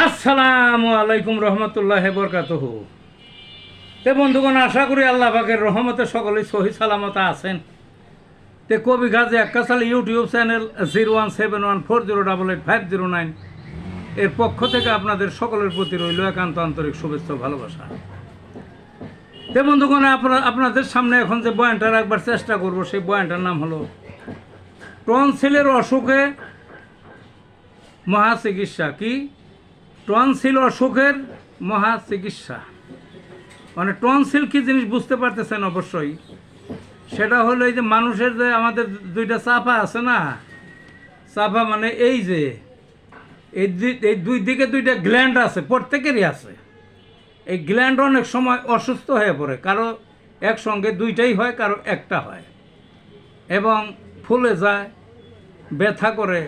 আসসালামু আলাইকুম রহমতুল্লাহ বরকাতুহু। তে বন্ধুগণ, আশা করি আল্লাহ পাকের রহমতে সকলেই সহি সালামত আছেন। তে কবি গাজী আক্কাস আলী ইউটিউব চ্যানেল 017140885009 এর পক্ষ থেকে আপনাদের সকলের প্রতি রইল একান্ত আন্তরিক শুভেচ্ছা ও ভালোবাসা। তে বন্ধুগণ, আপনাদের সামনে এখন যে বয়ানটা রাখবার চেষ্টা করব, সেই বয়ানটার নাম হলো টনসিলের অসুখে মহা চিকিৎসা। কি? টনসিল অসুখের মহা চিকিৎসা। মানে টনসিল কি জিনিস বুঝতে পারতেছেন অবশ্যই। সেটা হলো এই যে মানুষের যে আমাদের দুইটা চাপা আছে না, চাপা মানে এই যে এই দুই দিকে দুইটা গ্ল্যান্ড আছে, প্রত্যেকেরই আছে। এই গ্ল্যান্ড অনেক সময় অসুস্থ হয়ে পড়ে, কারো একসঙ্গে দুইটাই হয়, কারো একটা হয়, এবং ফুলে যায়, ব্যথা করে,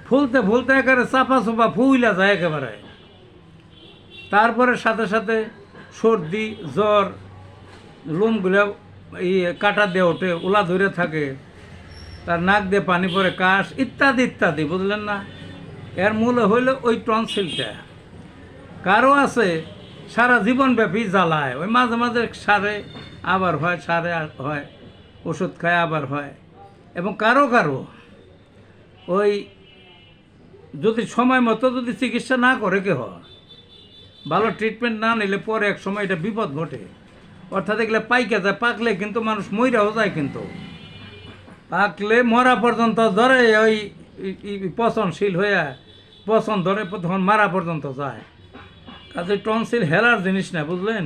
ফুলতে ফুলতে একেবারে চাপা চোপা ফুইলা যায় একেবারে। তারপরে সাথে সাথে সর্দি, জ্বর, লোমগুলো কাটা দিয়ে ওঠে, ওলা ধরে থাকে, তার নাক দিয়ে পানি পড়ে, কাশ ইত্যাদি ইত্যাদি, বুঝলেন না? এর মূল হইল ওই টনসিলটা। কারো আছে সারা জীবনব্যাপী জ্বালায়, ওই মাঝে মাঝে সারে আবার হয়, সারে হয়, ওষুধ খায় আবার হয়। এবং কারো কারো ওই যদি সময় মতো যদি চিকিৎসা না করে কেহ, ভালো ট্রিটমেন্ট না নিলে পরে এক সময় এটা বিপদ ঘটে। অর্থাৎ এগুলো পাইকে যায়, পাকলে কিন্তু মানুষ মইরাও যায়, কিন্তু পাকলে মরা পর্যন্ত ধরে, ওই পচনশীল হয়ে পচন ধরে তখন মারা পর্যন্ত যায়। কাজে টনসিল হেলার জিনিস না, বুঝলেন?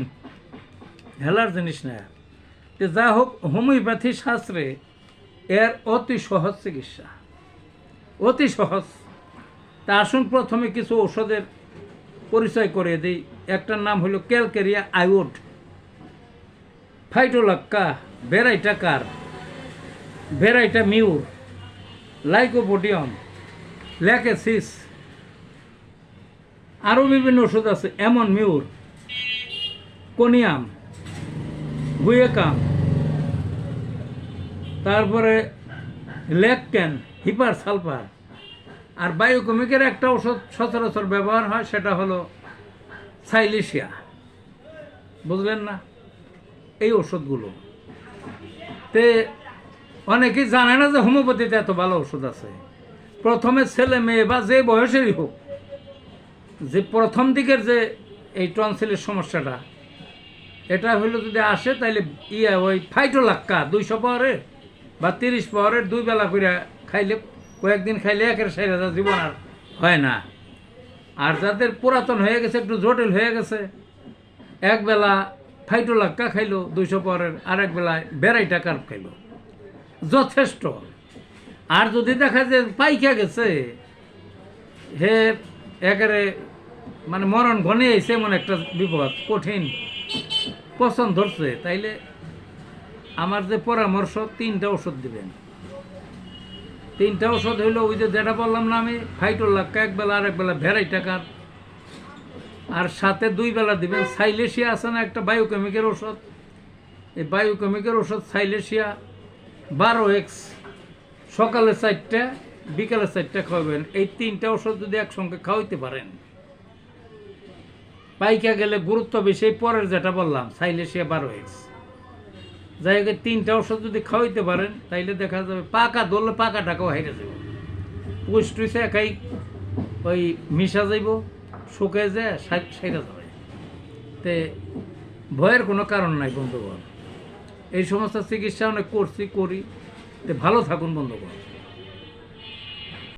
হেলার জিনিস না। যা হোক, হোমিওপ্যাথি শাস্ত্রে এর অতি সহজ চিকিৎসা, অতি সহজ। তা আসুন প্রথমে কিছু ঔষধের পরিচয় করে দিই। একটার নাম হলো ক্যালকেরিয়া আয়োড, ফাইটোলাক্কা, ভেরাইটা কার, ভেরাইটা মিউর, লাইকোপোডিয়াম, ল্যাকেসিস, আরও বিভিন্ন ওষুধ আছে, এমন মিউর, কোনিয়াম, গুয়েকাম, তারপরে ল্যাকক্যান, হিপার সালফার। আর বায়োকেমিকের একটা ওষুধ সচরাচর ব্যবহার হয়, সেটা হলো সাইলেশিয়া, বুঝলেন না? এই ওষুধগুলো তে অনেকেই জানে না যে হোমিওপ্যাথিতে এত ভালো ওষুধ আছে। প্রথমে ছেলে মেয়ে বা যে বয়সেরই হোক, যে প্রথম দিকের যে এই টনসিলের সমস্যাটা, এটা হইলো যদি আসে, তাইলে ওই ফাইটোলাক্কা 200 পাওয়ারের বা 30 পাওয়ারের 2 বেলা করে খাইলে, কয়েকদিন খাইলে একের সাইড জীবন আর হয় না। আর যাদের পুরাতন হয়ে গেছে, একটু জটিল হয়ে গেছে, একবেলা ফাইটোলাক্কা খাইলো 200 পাওয়ারের, আর এক বেলায় ভেরাইটা কার্ব খাইলো, যথেষ্ট। আর যদি দেখা যায় পাইকা গেছে, হে একেবারে মানে মরণ ঘনে এসে, এমন একটা বিপদ, কঠিন পছন্দ ধরছে, তাইলে আমার যে পরামর্শ, 3টা ওষুধ দিবেন। 3টা ওষুধ হইলো ওই যে যেটা বললাম না আমি, ফাইটোলাক্কা এক বেলা, আর এক বেলা ভেরাইটা কার, আর সাথে 2 বেলা দিবেন সাইলেশিয়া। আছে না একটা বায়োকেমিকের ওষুধ, এই বায়োকেমিকের ওষুধ সাইলেশিয়া 12x, সকালে 4টা, বিকালে 4টা খাওয়াবেন। এই 3টা ওষুধ যদি একসঙ্গে খাওয়াইতে পারেন, পাইকা গেলে গুরুত্ব বেশি পরের যেটা বললাম, সাইলেশিয়া 12x, যাই হোক 3টা ওষুধ যদি খাওয়াইতে পারেন, তাইলে দেখা যাবে পাকা ধরলে পাকা টাকাও হেরে যাব, পুষ্টুইছে একাই ওই মিশা যাইব, শুকিয়ে যায়, সেরা যাবে। তে ভয়ের কোনো কারণ নাই বন্ধুগণ। এই সমস্ত চিকিৎসা অনেক করি। তে ভালো থাকুন বন্ধুগণ।